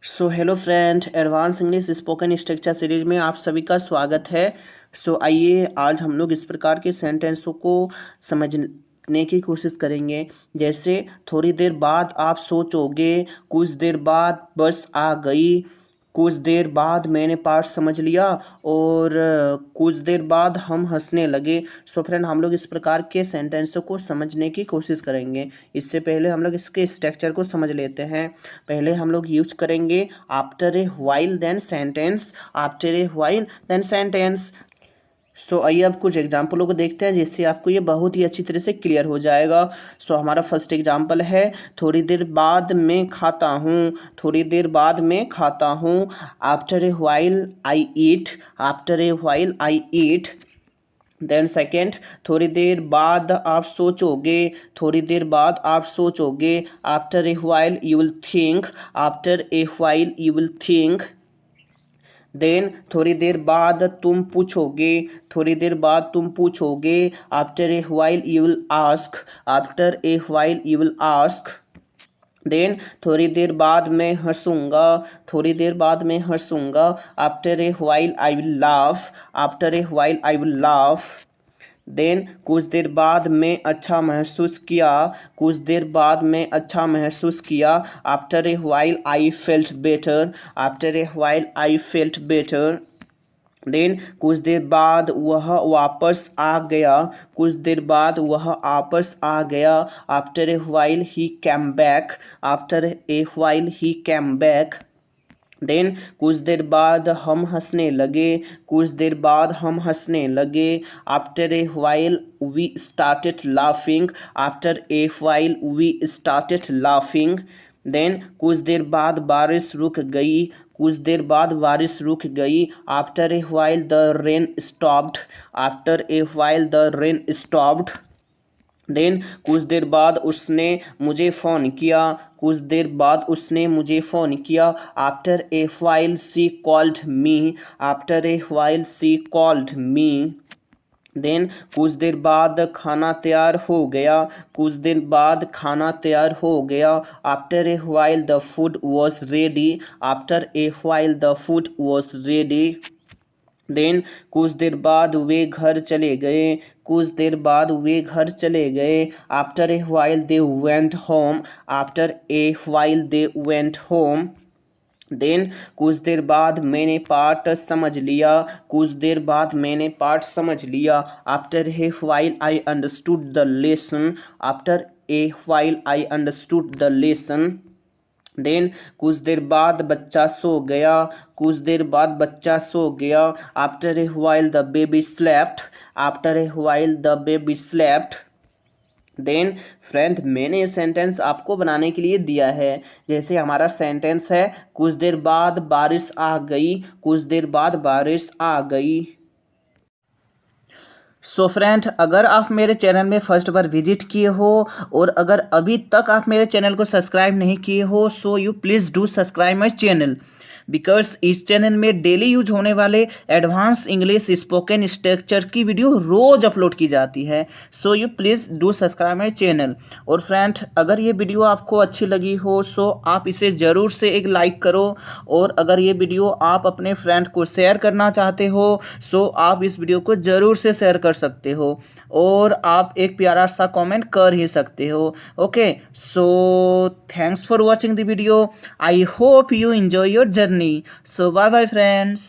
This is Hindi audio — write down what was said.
So hello friend, advance English spoken structure series में आप सभी का स्वागत है। आइए आज हम लोग इस प्रकार के सेंटेंसों को समझने की कोशिश करेंगे। जैसे थोड़ी देर बाद आप सोचोगे, कुछ देर बाद बस आ गई, कुछ देर बाद मैंने पाठ समझ लिया, और कुछ देर बाद हम हंसने लगे। फ्रेंड, हम लोग इस प्रकार के सेंटेंसों को समझने की कोशिश करेंगे। इससे पहले हम लोग इसके स्ट्रक्चर को समझ लेते हैं। पहले हम लोग यूज करेंगे after a while then sentence. After a while then sentence. आइए अब कुछ एग्जाम्पलों को देखते हैं, जिससे आपको ये बहुत ही अच्छी तरह से क्लियर हो जाएगा। हमारा फर्स्ट एग्जाम्पल है, थोड़ी देर बाद मैं खाता हूँ। थोड़ी देर बाद मैं खाता हूँ। After a while I eat. After a while I eat. Then second, थोड़ी देर बाद आप सोचोगे। थोड़ी देर बाद आप सोचोगे। After a while you will think. After a while you will think. Then थोड़ी देर बाद तुम पूछोगे। थोड़ी देर बाद तुम पूछोगे। After a while you will ask. After a while you will ask. Then थोड़ी देर बाद मैं हंसूंगा। थोड़ी देर बाद मैं हंसूंगा। After a while I will laugh. After a while I will laugh. Then कुछ देर बाद मैं अच्छा महसूस किया। कुछ देर बाद मैं अच्छा महसूस किया। After a while I felt better. After a while I felt better. Then कुछ देर बाद वह वापस आ गया। कुछ देर बाद वह वापस आ गया। After a while he came back. After a while he came back. Then कुछ देर बाद हम हंसने लगे। कुछ देर बाद हम हंसने लगे। After a while we started laughing. After a while we started laughing. Then कुछ देर बाद बारिश रुक गई। कुछ देर बाद बारिश रुक गई। After a while the rain stopped. After a while the rain stopped. Then कुछ देर बाद उसने मुझे फ़ोन किया। कुछ देर बाद उसने मुझे फ़ोन किया। After a while she called me. After a while she called me. Then कुछ देर बाद खाना तैयार हो गया। कुछ देर बाद खाना तैयार हो गया। After a while the food was ready. After a while the food was ready. Then कुछ देर बाद वे घर चले गए। कुछ देर बाद वे घर चले गए। After a while they went home. After a while they went home. Then कुछ देर बाद मैंने पाठ समझ लिया। कुछ देर बाद मैंने पाठ समझ लिया। After a while I understood the lesson. After a while I understood the lesson. Then कुछ देर बाद बच्चा सो गया। कुछ देर बाद बच्चा सो गया। After a while the baby slept. After a while the baby slept. Then friend, मैंने ये सेंटेंस आपको बनाने के लिए दिया है। जैसे हमारा सेंटेंस है, कुछ देर बाद बारिश आ गई। कुछ देर बाद बारिश आ गई। फ्रेंड, अगर आप मेरे चैनल में फर्स्ट बार विजिट किए हो, और अगर अभी तक आप मेरे चैनल को सब्सक्राइब नहीं किए हो, so you please do subscribe my channel, because इस चैनल में डेली यूज होने वाले एडवांस इंग्लिश स्पोकन स्ट्रक्चर की वीडियो रोज अपलोड की जाती है। So you please do subscribe my channel. और फ्रेंड, अगर ये वीडियो आपको अच्छी लगी हो, सो आप इसे ज़रूर से एक लाइक करो। और अगर ये वीडियो आप अपने फ्रेंड को शेयर करना चाहते हो, सो आप इस वीडियो को ज़रूर से शेयर कर सकते हो, और आप एक प्यारा सा कमेंट कर ही सकते हो। Okay, so thanks for watching the video. I hope you enjoy your journey. So bye bye friends.